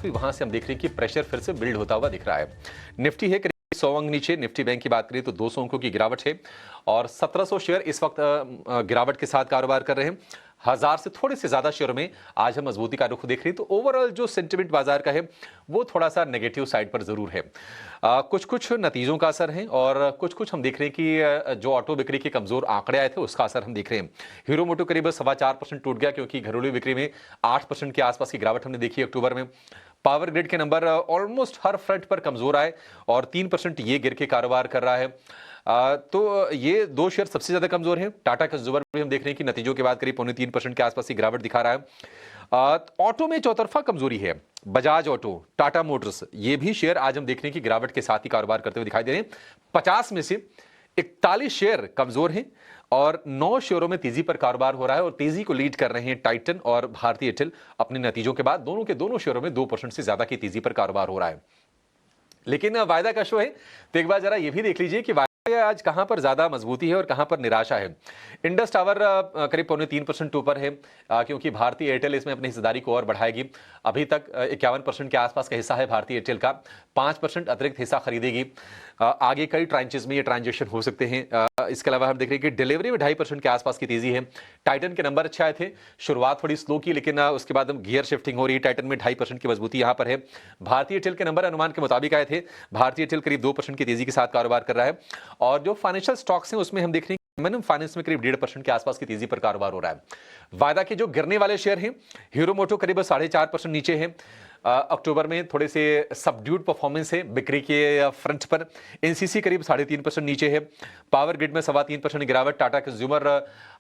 भी वहां से हम देख रहे हैं कि प्रेशर फिर से बिल्ड होता हुआ दिख रहा है। निफ्टी है करीब 100 अंक नीचे। निफ्टी बैंक की बात करें तो 200 अंकों की गिरावट है और 1700 शेयर इस वक्त गिरावट के साथ कारोबार कर रहे हैं। 1000 से थोड़े से ज्यादा शेयरों में आज हम मजबूती का रुख देख रहे हैं। तो ओवरऑल जो सेंटिमेंट बाजार का है वो थोड़ा सा नेगेटिव साइड पर जरूर है। कुछ कुछ नतीजों का असर है और कुछ कुछ हम देख रहे हैं कि जो ऑटो बिक्री के कमजोर आंकड़े आए थे उसका असर हम देख रहे हैं। हीरो मोटो करीब 4.25% टूट गया क्योंकि घरेलू बिक्री में 8% के आसपास की गिरावट हमने देखी अक्टूबर में। पावर ग्रिड के नंबर ऑलमोस्ट हर फ्रंट पर कमजोर आए और 3% ये गिर के कारोबार कर रहा है। तो ये दो शेयर सबसे ज्यादा कमजोर हैं। टाटा कंज्यूमर भी हम देख रहे हैं कि नतीजों के बाद करीब 3.25% के आसपास की गिरावट दिखा रहा है। ऑटो में चौतरफा कमजोरी है। बजाज ऑटो, टाटा मोटर्स, ये भी शेयर आज हम देख रहे हैं कि गिरावट के साथ ही कारोबार करते हुए दिखाई दे रहे हैं। 50 में से 41 शेयर कमजोर हैं और 9 शेयरों में तेजी पर कारोबार हो रहा है और तेजी को लीड कर रहे हैं टाइटन और भारतीय एयरटेल। अपने नतीजों के बाद दोनों के दोनों शेयरों में 2% से ज्यादा की तेजी पर कारोबार हो रहा है। लेकिन वायदा का शो है तो एक बार जरा ये भी देख लीजिए कि आज कहां पर ज्यादा मजबूती है और कहां पर निराशा है। इंडस टावर करीब 3.25% ऊपर है क्योंकि भारतीय एयरटेल इसमें अपनी हिस्सेदारी को और बढ़ाएगी। अभी तक 51% के आसपास का हिस्सा है भारतीय एयरटेल का। 5% अतिरिक्त हिस्सा खरीदेगी। आगे कई ट्रांचेस में ये ट्रांजेक्शन हो सकते हैं। इसके अलावा हम देख रहे हैं कि डिलीवरी में 2.5% के आसपास की तेजी है। टाइटन के नंबर अच्छे आए थे, शुरुआत थोड़ी स्लो की लेकिन उसके बाद गियर शिफ्टिंग हो रही है। टाइटन में 2.5% की मजबूती यहां पर है। भारतीय एयरटेल के नंबर अनुमान के मुताबिक आए थे। भारतीय एयरटेल करीब 2% की तेजी के साथ कारोबार कर रहा है और जो फाइनेंशियल स्टॉक्स हैं उसमें हम देख रहे हैं मिनिमम फाइनेंस में करीब 1.5% के आसपास की तेजी पर कारोबार हो रहा है। वायदा के जो गिरने वाले शेयर हैं, हीरो मोटो करीब 4.5% नीचे है। अक्टूबर में थोड़े से सबड्यूड परफॉर्मेंस है बिक्री के फ्रंट पर। एनसीसी करीब 3.5% नीचे है। पावर ग्रिड में 3.25% गिरावट। टाटा कंज्यूमर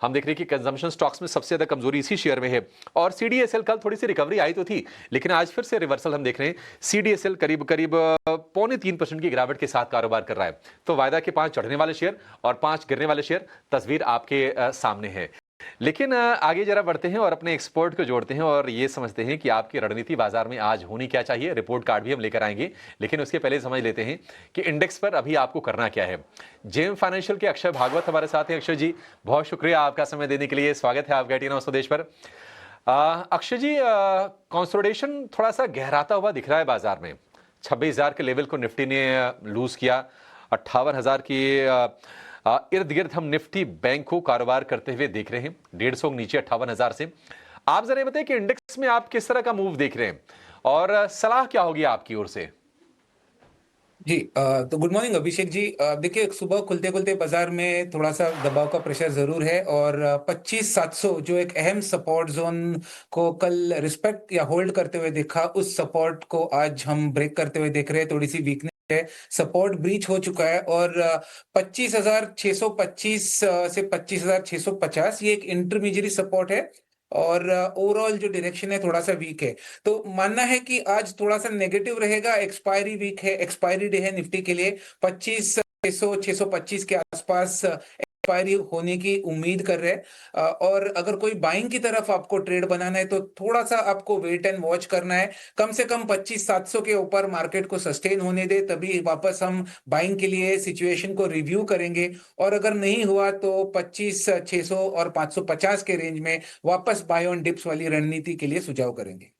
हम देख रहे हैं कि कंजम्पशन स्टॉक्स में सबसे ज्यादा कमजोरी इसी शेयर में है। और सीडीएसएल कल थोड़ी सी रिकवरी आई तो थी लेकिन आज फिर से रिवर्सल हम देख रहे हैं। सीडीएसएल करीब करीब 3.25% की गिरावट के साथ कारोबार कर रहा है। तो वायदा के 5 चढ़ने वाले शेयर और 5 गिरने वाले शेयर तस्वीर आपके सामने है। लेकिन आगे जरा बढ़ते हैं और अपने एक्सपर्ट को जोड़ते हैं और ये समझते हैं कि आपकी रणनीति बाजार में आज होनी क्या चाहिए। रिपोर्ट कार्ड भी हम लेकर आएंगे लेकिन उसके पहले समझ लेते हैं कि इंडेक्स पर अभी आपको करना क्या है। जेम फाइनेंशियल के अक्षय भागवत हमारे साथ हैं। अक्षय जी, बहुत शुक्रिया आपका समय देने के लिए। स्वागत है आपका टी9 स्वदेश पर। अक्षय जी, कंसोलिडेशन थोड़ा सा गहराता हुआ दिख रहा है बाजार में। 26,000 के लेवल को निफ्टी ने लूज किया। 58,000 की इर्द गिर्द हम निफ्टी बैंक को कारोबार करते हुए देख रहे हैं। 150 नीचे 58,000 से। आप जरा बताइए कि इंडेक्स में आप किस तरह का मूव देख रहे हैं और सलाह क्या होगी आपकी ओर से। जी तो गुड मॉर्निंग अभिषेक जी। देखिए, सुबह खुलते खुलते बाजार में थोड़ा सा दबाव का प्रेशर जरूर है और 25,700 जो एक अहम सपोर्ट जोन को कल रिस्पेक्ट या होल्ड करते हुए देखा, उस सपोर्ट को आज हम ब्रेक करते हुए देख रहे हैं। थोड़ी सी वीकनेस है, सपोर्ट ब्रीच हो चुका है और 25,625 से 25,650 ये एक इंटरमीडिएट सपोर्ट है और ओवरऑल जो डायरेक्शन है थोड़ा सा वीक है। तो मानना है कि आज थोड़ा सा नेगेटिव रहेगा। एक्सपायरी वीक है, एक्सपायरी डे है निफ्टी के लिए। 25,600 625 के आसपास एक्सपायरी होने की उम्मीद कर रहे हैं। और अगर कोई बाइंग की तरफ आपको ट्रेड बनाना है तो थोड़ा सा आपको वेट एंड वॉच करना है। कम से कम 25,700 के ऊपर मार्केट को सस्टेन होने दे, तभी वापस हम बाइंग के लिए सिचुएशन को रिव्यू करेंगे। और अगर नहीं हुआ तो 25,600 और 550 के रेंज में वापस बाय ऑन डिप्स वाली रणनीति के लिए सुझाव करेंगे।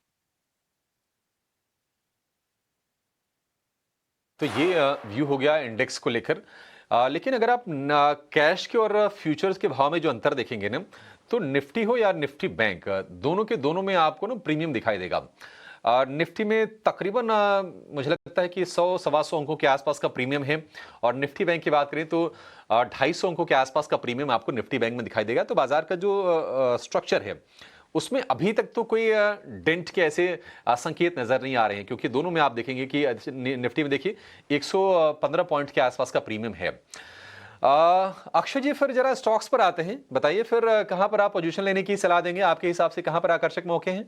तो ये व्यू हो गया इंडेक्स को लेकर। लेकिन अगर आप कैश के और फ्यूचर्स के भाव में जो अंतर देखेंगे ना, तो निफ्टी हो या निफ्टी बैंक, दोनों के दोनों में आपको ना प्रीमियम दिखाई देगा। निफ्टी में तकरीबन मुझे लगता है कि 100 सवा 100 अंकों के आसपास का प्रीमियम है और निफ्टी बैंक की बात करें तो 250 अंकों के आसपास का प्रीमियम आपको निफ्टी बैंक में दिखाई देगा। तो बाजार का जो स्ट्रक्चर है उसमें अभी तक तो कोई डेंट के ऐसे संकेत नजर नहीं आ रहे हैं क्योंकि दोनों में आप देखेंगे कि निफ्टी में देखिए 115 पॉइंट के आसपास का प्रीमियम है। अक्षय जी, फिर जरा स्टॉक्स पर आते हैं। बताइए फिर कहां पर आप पोजीशन लेने की सलाह देंगे? आपके हिसाब से कहां पर आकर्षक मौके हैं?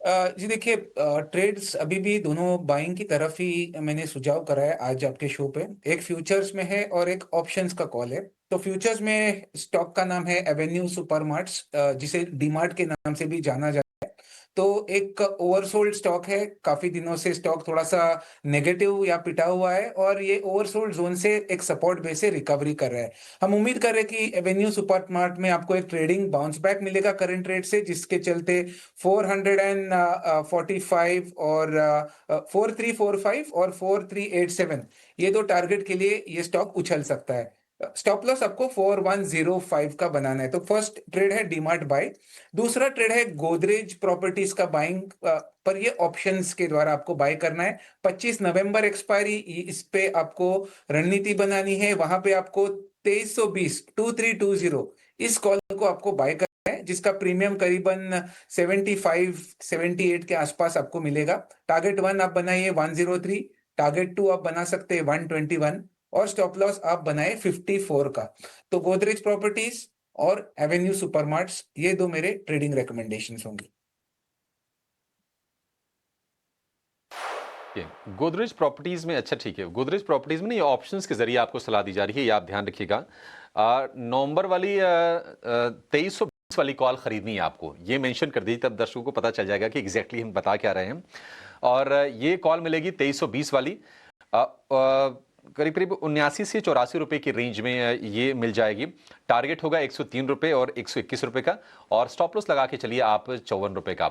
जी देखिए, ट्रेड्स अभी भी दोनों बाइंग की तरफ ही मैंने सुझाव करा है आज आपके शो पे। एक फ्यूचर्स में है और एक ऑप्शंस का कॉल है। तो फ्यूचर्स में स्टॉक का नाम है एवेन्यू सुपरमार्ट्स, जिसे डीमार्ट के नाम से भी जाना जाता है। तो एक ओवरसोल्ड स्टॉक है, काफी दिनों से स्टॉक थोड़ा सा नेगेटिव या पिटा हुआ है और ये ओवरसोल्ड जोन से एक सपोर्ट बेस से रिकवरी कर रहा है। हम उम्मीद कर रहे हैं कि एवेन्यू सुपरमार्ट में आपको एक ट्रेडिंग बाउंस बैक मिलेगा करंट रेट से, जिसके चलते 445 और 4345 और 4387 ये दो टारगेट के लिए ये स्टॉक उछल सकता है। स्टॉप लॉस आपको 4105 का बनाना है। तो फर्स्ट ट्रेड है डीमार्ट बाय, दूसरा ट्रेड है गोदरेज प्रॉपर्टीज का बाइंग, पर ये ऑप्शंस के द्वारा आपको बाय करना है। 25 नवंबर एक्सपायरी, इस पे आपको रणनीति बनानी है। वहां पे आपको 2320 इस कॉल को आपको बाय करना है, जिसका प्रीमियम करीबन 75-78 के आसपास आपको मिलेगा। टारगेट 1 आप बनाइए 103, टारगेट 2 आप बना सकते हैं 121 और स्टॉप लॉस आप बनाए 54 का। तो गोदरेज प्रॉपर्टीज और एवेन्यू सुपरमार्ट्स, ये दो मेरे ट्रेडिंग रिकमेंडेशंस होंगे। गोदरेज प्रॉपर्टीज में, अच्छा ठीक है, गोदरेज प्रॉपर्टीज में नहीं, ऑप्शंस के जरिए आपको सलाह दी जा रही है, ये आप ध्यान रखिएगा। नवंबर वाली 2320 वाली कॉल खरीदनी है आपको, ये मेंशन कर दीजिए, तब दर्शकों को पता चल जाएगा कि एग्जैक्टली हम बता क्या रहे हैं। और ये कॉल मिलेगी 2320 वाली, करीब करीब 79 से 84 रुपए की रेंज में ये मिल जाएगी। टारगेट होगा 103 रुपए और 121 रुपए का, और स्टॉप लॉस लगा के चलिए आप 54 रुपए का।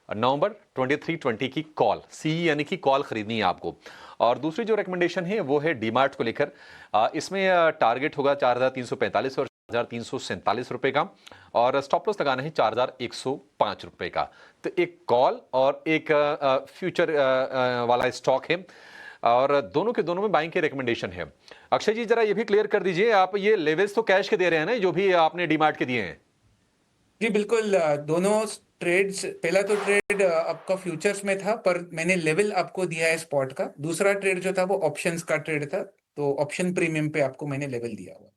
नवंबर 2320 की कॉल, सी यानी कि कॉल खरीदनी है आपको। और दूसरी जो रिकमेंडेशन है वो है डीमार्ट को लेकर। इसमें टारगेट होगा 4345 और 4347 रुपए का, और स्टॉप लॉस लगाना है 4105 रुपए का। तो एक कॉल और एक फ्यूचर वाला स्टॉक है, और दोनों के दोनों में बाइंग के रिकमेंडेशन है। अक्षय जी जरा ये भी क्लियर कर दीजिए, आप ये लेवल्स तो कैश के दे रहे हैं ना, जो भी आपने डीमार्ट के दिए हैं? जी बिल्कुल, दोनों ट्रेड्स, पहला तो ट्रेड आपका फ्यूचर्स में था, पर मैंने लेवल आपको दिया है स्पॉट का। दूसरा ट्रेड जो था वो ऑप्शंस का ट्रेड था, तो ऑप्शन प्रीमियम पे आपको मैंने लेवल दिया हुआ।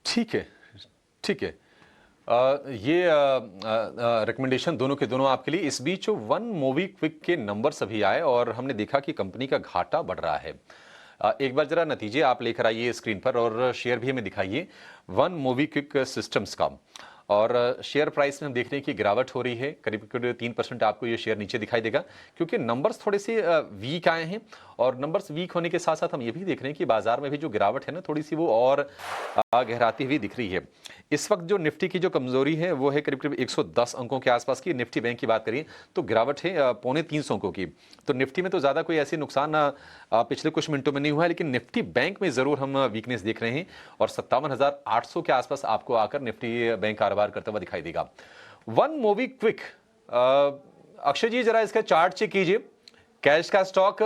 ठीक है, ठीक है। ये रिकमेंडेशन दोनों के दोनों आपके लिए। इस बीच वन मूवी क्विक के नंबर्स अभी आए और हमने देखा कि कंपनी का घाटा बढ़ रहा है। एक बार जरा नतीजे आप लेकर आइए स्क्रीन पर, और शेयर भी हमें दिखाइए वन मूवी क्विक सिस्टम्स का। और शेयर प्राइस में हम देख रहे हैं कि गिरावट हो रही है, करीब करीब 3% आपको ये शेयर नीचे दिखाई देगा, क्योंकि नंबर्स थोड़े से वीक आए हैं। और नंबर्स वीक होने के साथ साथ हम ये भी देख रहे हैं कि बाजार में भी जो गिरावट है ना, थोड़ी सी वो और गहराती हुई दिख रही है। इस वक्त जो निफ्टी की जो कमजोरी है वो है करीब करीब 110 अंकों के आसपास की। निफ्टी बैंक की बात करिए तो गिरावट है 3.25 अंकों की। तो निफ्टी में तो ज्यादा कोई ऐसी नुकसान पिछले कुछ मिनटों में नहीं हुआ है, लेकिन निफ्टी बैंक में जरूर हम वीकनेस देख रहे हैं, और 57,800 के आसपास आपको आकर निफ्टी बैंक कारोबार करता हुआ दिखाई देगा। वन मूवी क्विक, अक्षय जी जरा इसका चार्ट चेक कीजिए। कैश का स्टॉक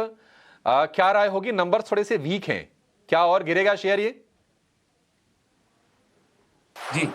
क्या राय होगी? नंबर थोड़े से वीक हैं, क्या और गिरेगा शेयर ये? जी,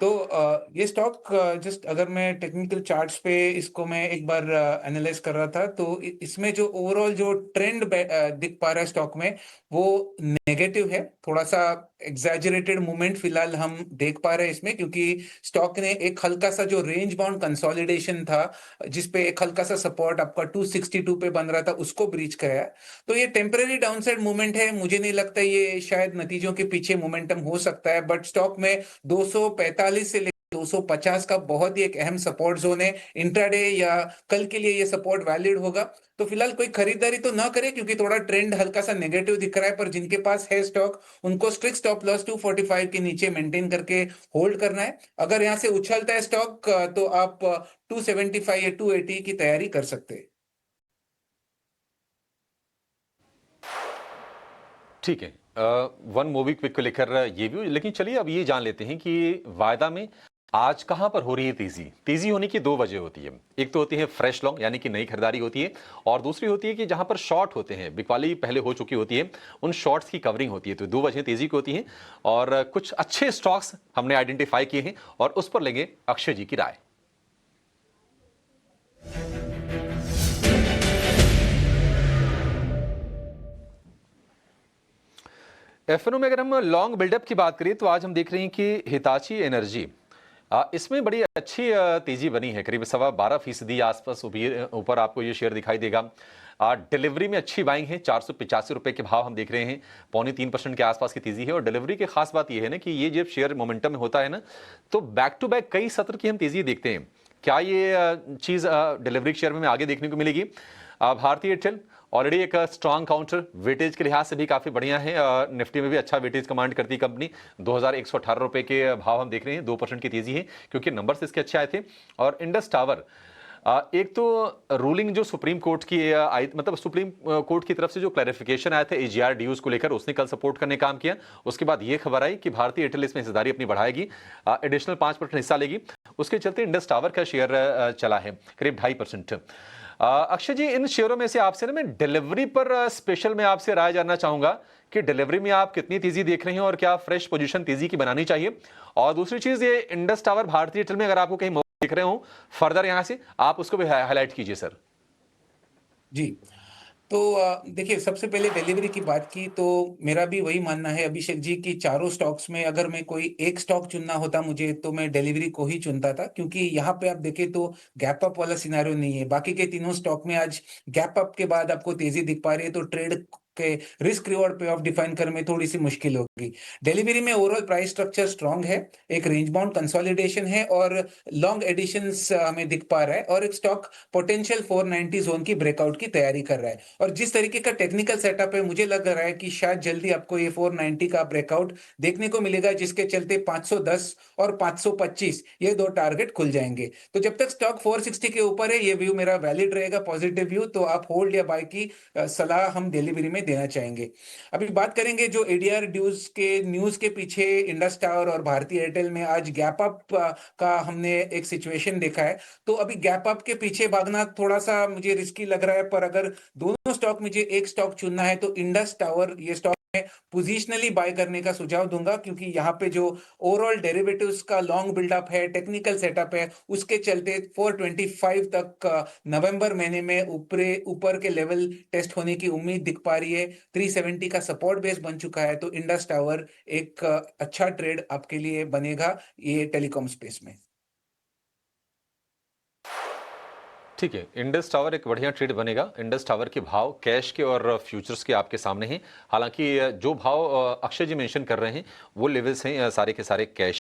तो ये स्टॉक, जस्ट अगर मैं टेक्निकल चार्ट्स पे इसको मैं एक बार एनालाइज कर रहा था, तो इसमें जो ओवरऑल जो ट्रेंड दिख पा रहा है स्टॉक में, वो नेगेटिव है। थोड़ा सा एग्जैजरेटेड मूवमेंट फिलहाल हम देख पा रहे हैं इसमें, क्योंकि स्टॉक ने एक हल्का सा जो रेंज बाउंड कंसोलिडेशन था, जिसपे एक हल्का सा सपोर्ट आपका 262 पे बन रहा था, उसको ब्रीच कराया। तो ये टेम्पररी डाउनसाइड मूवमेंट है, मुझे नहीं लगता ये शायद नतीजों के पीछे मोमेंटम हो सकता है। बट स्टॉक में 245 से 250 का बहुत ही एक अहम सपोर्ट जोन है। इंट्राडे या कल के लिए ये सपोर्ट वैलिड होगा। तो फिलहाल कोई खरीदारी तो ना करे, क्योंकि थोड़ा ट्रेंड हल्का सा नेगेटिव दिख रहा है। पर जिनके पास है स्टॉक, उनको स्ट्रिक्ट स्टॉप लॉस 245 के नीचे मेंटेन करके होल्ड करना है। अगर यहां से उछलता है स्टॉक, तो आप 275 या 280 की तैयारी कर सकते हैं। ठीक है, वन मूवी क्विक को लेकर ये भी, लेकिन चलिए अब ये जान लेते हैं कि वायदा में आज कहां पर हो रही है तेजी। तेजी होने की दो वजह होती है, एक तो होती है फ्रेश लॉन्ग यानी कि नई खरीदारी होती है, और दूसरी होती है कि जहां पर शॉर्ट होते हैं, बिकवाली पहले हो चुकी होती है, उन शॉर्ट्स की कवरिंग होती है। तो दो वजह तेजी की होती हैं, और कुछ अच्छे स्टॉक्स हमने आइडेंटिफाई किए हैं और उस पर लेंगे अक्षय जी की राय। एफएनओ में अगर हम लॉन्ग बिल्डअप की बात करें तो आज हम देख रहे हैं कि हिताची एनर्जी इसमें बड़ी अच्छी तेजी बनी है, करीब 12.25% आसपास ऊपर आपको ये शेयर दिखाई देगा। डिलीवरी में अच्छी बाइंग है, 485 रुपए के भाव हम देख रहे हैं, 2.25% के आसपास की तेजी है। और डिलीवरी की खास बात यह है ना कि ये जब शेयर मोमेंटम में होता है ना, तो बैक टू बैक कई सत्र की हम तेजी देखते हैं। क्या ये चीज डिलीवरी शेयर में आगे देखने को मिलेगी? भारतीय एयरटेल ऑलरेडी एक स्ट्रांग काउंटर, वेटेज के लिहाज से भी काफी बढ़िया है। निफ्टी में भी अच्छा वेटेज कमांड करती है कंपनी। 2118 रुपए के भाव हम देख रहे हैं, 2% की तेजी है क्योंकि नंबर्स इसके अच्छे आए थे। और इंडस टावर, एक तो रूलिंग जो सुप्रीम कोर्ट की आई, मतलब सुप्रीम कोर्ट की तरफ से जो क्लैरिफिकेशन आया था एजीआर ड्यूज को लेकर, उसने कल सपोर्ट करने काम किया। उसके बाद ये खबर आई कि भारतीय एयरटेल इसमें हिस्सेदारी अपनी बढ़ाएगी, एडिशनल 5% हिस्सा लेगी। उसके चलते इंडस टावर का शेयर चला है करीब 2.5%। अक्षय जी, इन शेयरों में से आपसे ना मैं डिलीवरी पर स्पेशल में आपसे राय जानना चाहूंगा कि डिलीवरी में आप कितनी तेजी देख रहे हैं और क्या फ्रेश पोजीशन तेजी की बनानी चाहिए। और दूसरी चीज, ये इंडस टावर भारतीय एयरटेल में अगर आपको कहीं मौका दिख रहे हो फर्दर यहां से, आप उसको भी हाईलाइट कीजिए सर। जी। तो देखिए, सबसे पहले डिलीवरी की बात की तो मेरा भी वही मानना है अभिषेक जी कि चारों स्टॉक्स में अगर मैं कोई एक स्टॉक चुनना होता मुझे, तो मैं डिलीवरी को ही चुनता था, क्योंकि यहाँ पे आप देखें तो गैप अप वाला सिनेरियो नहीं है। बाकी के तीनों स्टॉक में आज गैप अप के बाद आपको तेजी दिख पा रही है, तो ट्रेड के रिस्क रिवॉर्ड पे ऑफ डिफाइन करने में थोड़ी सी मुश्किल होगी। डिलीवरी में ओवरऑल प्राइस स्ट्रक्चर स्ट्रांग है, एक रेंज बाउंड कंसोलिडेशन है और लॉन्ग एडिशंस हमें दिख पा रहा है, और एक स्टॉक पोटेंशियल 490 जोन की ब्रेकआउट की तैयारी कर रहा है। और जिस तरीके का टेक्निकल सेटअप है, मुझे लग रहा है कि शायद जल्दी आपको ये 490 का ब्रेकआउट देखने को मिलेगा, जिसके चलते 510 और 525 ये दो टारगेट खुल जाएंगे। तो जब तक स्टॉक 460 के ऊपर है, ये व्यू मेरा वैलिड रहेगा, पॉजिटिव व्यू। तो आप होल्ड या बाय की सलाह हम डिलीवरी में देना चाहेंगे। अभी बात करेंगे जो एडीआर ड्यूज के न्यूज के पीछे इंडस टावर और भारतीय एयरटेल में आज गैप अप का हमने एक सिचुएशन देखा है। तो अभी गैप अप के पीछे भागना थोड़ा सा मुझे रिस्की लग रहा है, पर अगर दोनों स्टॉक मुझे एक स्टॉक चुनना है तो इंडस टावर ये स्टॉक में पोजिशनली बाय करने का सुझाव दूंगा, क्योंकि यहाँ पे जो ओवरऑल डेरिवेटिव्स का लॉन्ग बिल्डअप है, टेक्निकल सेटअप है, उसके चलते 425 तक नवंबर महीने में ऊपर के लेवल टेस्ट होने की उम्मीद दिख पा रही है। 370 का सपोर्ट बेस बन चुका है, तो इंडस टावर एक अच्छा ट्रेड आपके लिए बनेगा ये टेलीकॉम स्पेस में। ठीक है, इंडस टावर एक बढ़िया ट्रेड बनेगा। इंडस टावर के भाव कैश के और फ्यूचर्स के आपके सामने हैं। हालांकि जो भाव अक्षय जी मेंशन कर रहे हैं वो लेवल्स हैं सारे के सारे कैश।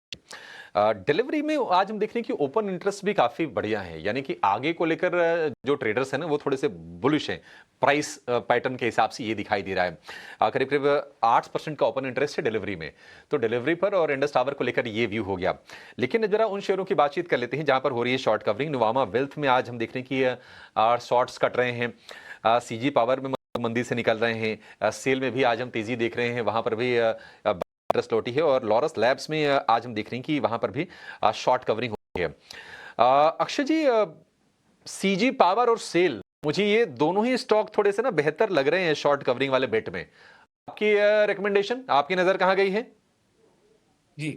डिलीवरी में आज हम देख रहे हैं कि ओपन इंटरेस्ट भी काफी बढ़िया है, यानी कि आगे को लेकर जो ट्रेडर्स हैं ना वो थोड़े से बुलिश हैं। प्राइस पैटर्न के हिसाब से ये दिखाई दे रहा है। करीब करीब 8% का ओपन इंटरेस्ट है डिलीवरी में। तो डिलीवरी पर और इंडस टावर को लेकर ये व्यू हो गया। लेकिन जरा उन शेयरों की बातचीत कर लेते हैं जहां पर हो रही है शॉर्ट कवरिंग। नुवामा वेल्थ में आज हम देख रहे हैं कि शॉर्ट्स कट रहे हैं। सीजी पावर में मंदी से निकल रहे हैं। सेल में भी आज हम तेजी देख रहे हैं, वहां पर भी इंटरेस्ट लौटी है। और लॉरस लैब्स में आज हम देख रहे हैं कि वहां पर भी शॉर्ट कवरिंग हो रही है। अक्षय जी, सीजी पावर और सेल, मुझे ये दोनों ही स्टॉक थोड़े से ना बेहतर लग रहे हैं शॉर्ट कवरिंग वाले बेट में। आपकी रिकमेंडेशन, आपकी नजर कहां गई है? जी।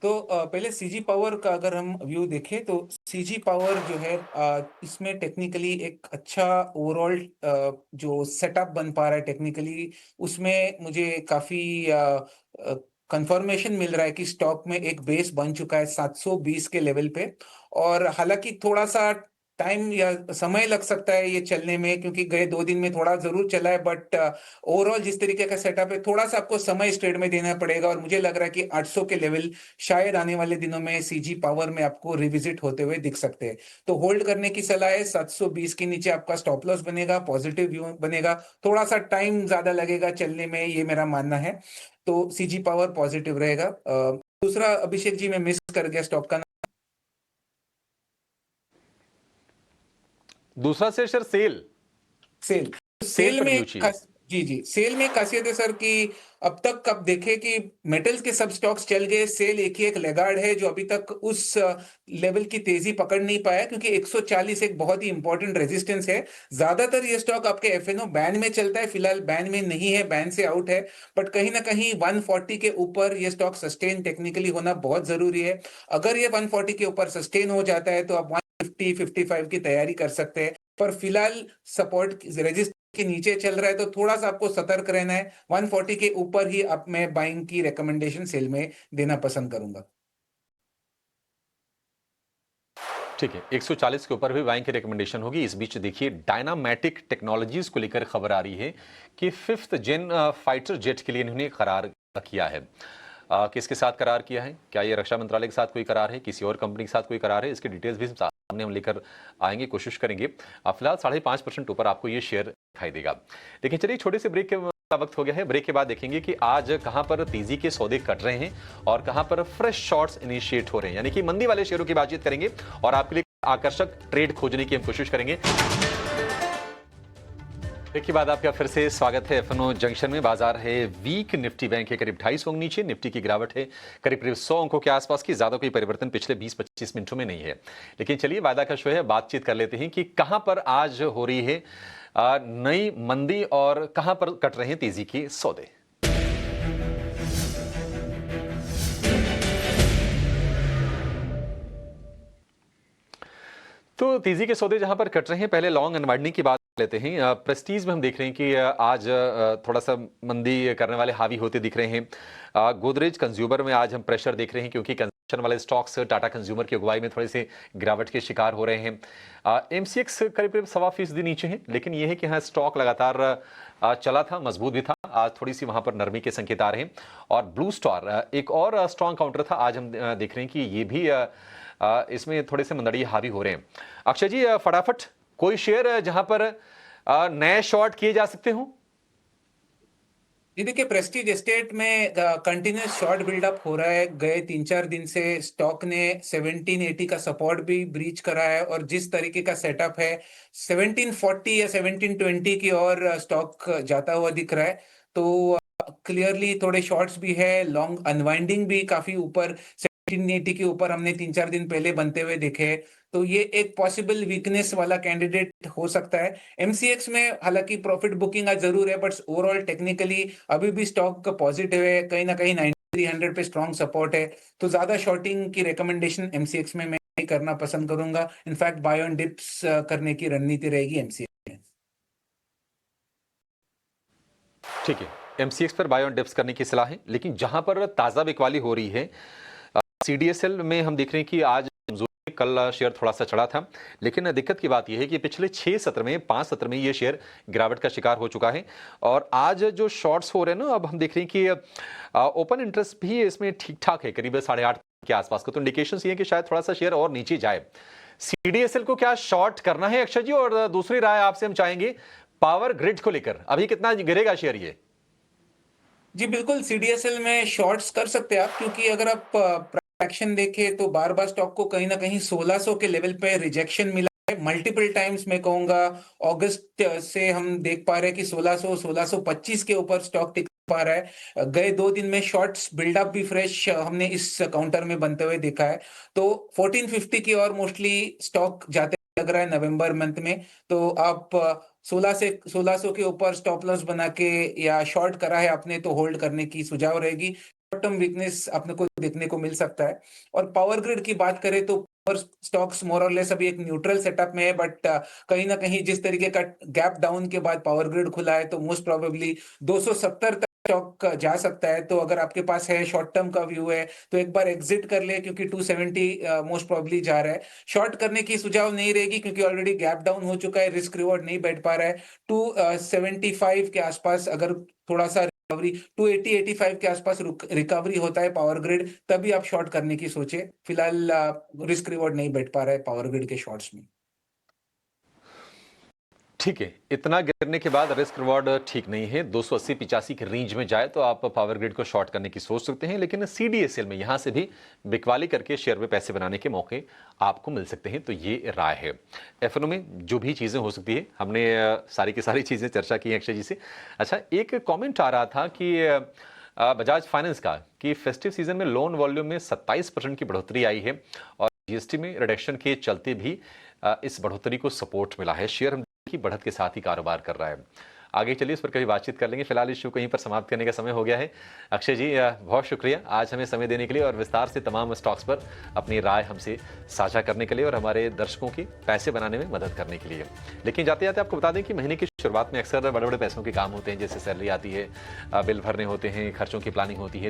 तो पहले सीजी पावर का अगर हम व्यू देखें तो सीजी पावर जो है इसमें टेक्निकली एक अच्छा ओवरऑल जो सेटअप बन पा रहा है टेक्निकली, उसमें मुझे काफी कंफर्मेशन मिल रहा है कि स्टॉक में एक बेस बन चुका है 720 के लेवल पे। और हालांकि थोड़ा सा टाइम या समय लग सकता है ये चलने में, क्योंकि गए 2 दिन में थोड़ा जरूर चला है, बट ओवरऑल जिस तरीके का सेटअप है, थोड़ा सा आपको समय इस ट्रेड में देना पड़ेगा। और मुझे लग रहा है कि 800 के लेवल शायद आने वाले दिनों में सीजी पावर में आपको रिविजिट होते हुए दिख सकते हैं। तो होल्ड करने की सलाह है। 720 के नीचे आपका स्टॉप लॉस बनेगा, पॉजिटिव व्यू बनेगा, थोड़ा सा टाइम ज्यादा लगेगा चलने में, ये मेरा मानना है। तो सीजी पावर पॉजिटिव रहेगा। दूसरा अभिषेक जी मैं मिस कर गया स्टॉक का नाम। दूसरा से sir cell. Cell. Cell cell पर में व्यू चाहिए। जी जी, सेल में खासियत है सर कि अब तक आप देखें कि मेटल्स के सब स्टॉक्स चल गए, सेल एक ही एक लेगार्ड है जो अभी तक उस लेवल की तेजी पकड़ नहीं पाया, क्योंकि 140 एक बहुत ही इंपॉर्टेंट रेजिस्टेंस है। ज्यादातर ये स्टॉक आपके एफएनओ बैन में चलता है, फिलहाल बैन में नहीं है, बैन से आउट है। बट कहीं ना कहीं 140 के ऊपर ये स्टॉक सस्टेन टेक्निकली होना बहुत जरूरी है। अगर ये 140 के ऊपर सस्टेन हो जाता है तो आप 150 55 की तैयारी कर सकते हैं। पर फिलहाल सपोर्ट रेजिस्टेंस के नीचे चल रहा है, तो थोड़ा सा आपको सतर्क रहना है। 140 के ऊपर ही अब मैं बाइंग की रिकमेंडेशन सेल में देना पसंद करूंगा। ठीक है, 140 के ऊपर भी बाइंग की रिकमेंडेशन होगी। इस बीच देखिए डायनामैटिक टेक्नोलॉजीज को लेकर खबर आ रही है कि 5th जेन फाइटर जेट के लिए इन्होंने करार किया है। किसके साथ करार किया है? क्या ये रक्षा मंत्रालय के साथ कोई करार है, किसी और कंपनी के साथ कोई करार है? इसकी डिटेल्स भी सामने हम लेकर आएंगे, कोशिश करेंगे। फिलहाल 5.5% ऊपर आपको ये शेयर दिखाई देगा। लेकिन चलिए छोटे से ब्रेक का वक्त हो गया है। ब्रेक के बाद देखेंगे कि आज कहां पर तेजी के सौदे कट रहे हैं और कहां पर फ्रेश शॉट्स इनिशिएट हो रहे हैं, यानी कि मंदी वाले शेयरों की बातचीत करेंगे और आपके लिए आकर्षक ट्रेड खोजने की हम कोशिश करेंगे। ब्रेक के बाद आपका फिर से स्वागत है। एफएनओ जंक्शन में बाजार है वीक। निफ्टी बैंक है करीब 250 अंक नीचे। निफ्टी की गिरावट है करीब 100 अंकों के आसपास की। ज्यादा कोई परिवर्तन पिछले 20-25 मिनटों में नहीं है। लेकिन चलिए वादा का शो है, बातचीत कर लेते हैं कि कहां पर आज हो रही है नई मंदी और कहां पर कट रहे हैं तेजी के सौदे। तो तेजी के सौदे जहां पर कट रहे हैं, पहले लॉन्ग अनवाइंडिंग की बात लेते हैं। प्रेस्टीज में हम देख रहे हैं कि आज थोड़ा सा मंदी करने वाले हावी होते दिख रहे हैं। गोदरेज कंज्यूमर में आज हम प्रेशर देख रहे हैं क्योंकि कंजम्पशन वाले स्टॉक्स टाटा कंज्यूमर की अगुवाई में थोड़े से गिरावट के शिकार हो रहे हैं। एमसीएक्स करीब करीब 1.25% नीचे है, लेकिन यह है कि हाँ स्टॉक लगातार चला था, मजबूत भी था। आज थोड़ी सी वहां पर नरमी के संकेत आ रहे हैं। और ब्लू स्टार एक और स्ट्रॉन्ग काउंटर था, आज हम देख रहे हैं कि ये भी इसमें थोड़े से मंदड़ी हावी हो रहे हैं। अक्षय जी, फटाफट कोई शेयर जहां पर नए शॉर्ट किए जा सकते हो? जी देखिए, प्रेस्टीज एस्टेट में कंटिन्यूस शॉर्ट बिल्डअप हो रहा है। गए 3-4 दिन से स्टॉक ने 1780 का सपोर्ट भी ब्रीच करा है और जिस तरीके का सेटअप है 1740 या 1720 की और स्टॉक जाता हुआ दिख रहा है। तो क्लियरली थोड़े शॉर्ट्स भी है, लॉन्ग अनवाइंडिंग भी काफी ऊपर 1780 के ऊपर हमने 3-4 दिन पहले बनते हुए देखे हैं। तो ये एक पॉसिबल वीकनेस वाला कैंडिडेट हो सकता है। एमसीएक्स में हालांकि प्रॉफिट बुकिंग आज जरूर है, बट ओवरऑल टेक्निकली अभी भी स्टॉक पॉजिटिव है। कहीं ना कहीं 9300 पे स्ट्रॉन्ग सपोर्ट है। तो ज्यादा शॉर्टिंग की रिकमेंडेशन एमसीएक्स में मैं नहीं करना पसंद करूंगा। इनफैक्ट बाय ऑन डिप्स करने की रणनीति रहेगी एमसीएक्स में। ठीक है, एमसीएक्स पर बाय ऑन डिप्स करने की सलाह है। लेकिन जहां पर ताजा बिकवाली हो रही है, सीडीएसएल में हम देख रहे हैं कि आज कल शेयर थोड़ा सा चढ़ा था, लेकिन दिक्कत की बात यह है कि पिछले 6 सत्र में 5 सत्र में यह शेयर गिरावट का शिकार हो चुका है। और आज जो शॉर्ट्स हो रहे हैं ना, अब हम देख रहे हैं कि ओपन इंटरेस्ट भी इसमें ठीक ठाक है, करीब 8.5 के आसपास का। तो इंडिकेशंस ये है कि शायद थोड़ा सा शेयर और नीचे जाए। सीडीएसएल को क्या शॉर्ट करना है अक्षय जी? और दूसरी राय आपसे हम चाहेंगे पावर ग्रिड को लेकर, अभी कितना गिरेगा शेयर ये? जी बिल्कुल, सीडीएसएल में शॉर्ट्स कर सकते हैं आप, क्योंकि अगर आप एक्शन देखें तो बार बार स्टॉक को कहीं ना कहीं 1600 के लेवल पे रिजेक्शन मिला है मल्टीपल टाइम्स। मैं कहूंगा अगस्त से हम देख पा रहे हैं कि 1600 1625 के ऊपर स्टॉक टिक पा रहा है। गए 2 दिन में शॉर्ट्स बिल्डअप भी फ्रेश हमने इस काउंटर में बनते हुए देखा है। तो 1450 की और मोस्टली स्टॉक जाते लग रहा है नवंबर मंथ में। तो आप 1600 के ऊपर स्टॉप लॉस बना के या शॉर्ट करा है आपने तो होल्ड करने की सुझाव रहेगी। शॉर्ट टर्म वीकनेस अपने को देखने को मिल सकता है। और पावर ग्रिड की बात करें तो पावर स्टॉक्स मोर और लेस अभी एक न्यूट्रल सेटअप में है, बट कहीं ना कहीं जिस तरीके का गैप डाउन के बाद पावर ग्रिड खुला है तो मोस्ट प्रोबेबली 270 तक स्टॉक जा सकता है। तो अगर आपके पास है, शॉर्ट टर्म का व्यू है, तो एक बार एग्जिट कर ले, क्योंकि 270 मोस्ट प्रोबेबली जा रहा है। शॉर्ट करने की सुझाव नहीं रहेगी क्योंकि ऑलरेडी गैप डाउन हो चुका है, रिस्क रिवॉर्ड नहीं बैठ पा रहा है। 275 के आसपास अगर थोड़ा सा रिकवरी 280-85 के आसपास रिकवरी होता है पावर ग्रिड, तभी आप शॉर्ट करने की सोचे। फिलहाल रिस्क रिवॉर्ड नहीं बैठ पा रहा है पावर ग्रिड के शॉर्ट्स में। ठीक है, इतना गिरने के बाद रिस्क रिवॉर्ड ठीक नहीं है। 280-85 के रेंज में जाए तो आप पावर ग्रिड को शॉर्ट करने की सोच सकते हैं, लेकिन सीडीएसएल में यहां से भी बिकवाली करके शेयर में पैसे बनाने के मौके आपको मिल सकते हैं। तो ये राय है। एफएनओ में जो भी चीजें हो सकती है, हमने सारी की सारी चीजें चर्चा की अक्षय जी से। अच्छा, एक कॉमेंट आ रहा था कि बजाज फाइनेंस का कि फेस्टिव सीजन में लोन वॉल्यूम में 27% की बढ़ोतरी आई है और जीएसटी में रिडक्शन के चलते भी इस बढ़ोतरी को सपोर्ट मिला है। शेयर की बढ़त के साथ ही कारोबार कर रहा है। आगे चलिए इस पर कभी बातचीत कर लेंगे। फिलहाल इस शो को यहीं पर समाप्त करने का समय हो गया है। अक्षय जी, बहुत शुक्रिया आज हमें समय देने के लिए और विस्तार से तमाम स्टॉक्स पर अपनी राय हमसे साझा करने के लिए और हमारे दर्शकों की पैसे बनाने में मदद करने के लिए। लेकिन जाते जाते आपको बता दें कि महीने की शुरुआत में अक्सर बड़े बड़े पैसों के काम होते हैं, जैसे सैलरी आती है, बिल भरने होते हैं, खर्चों की प्लानिंग होती है।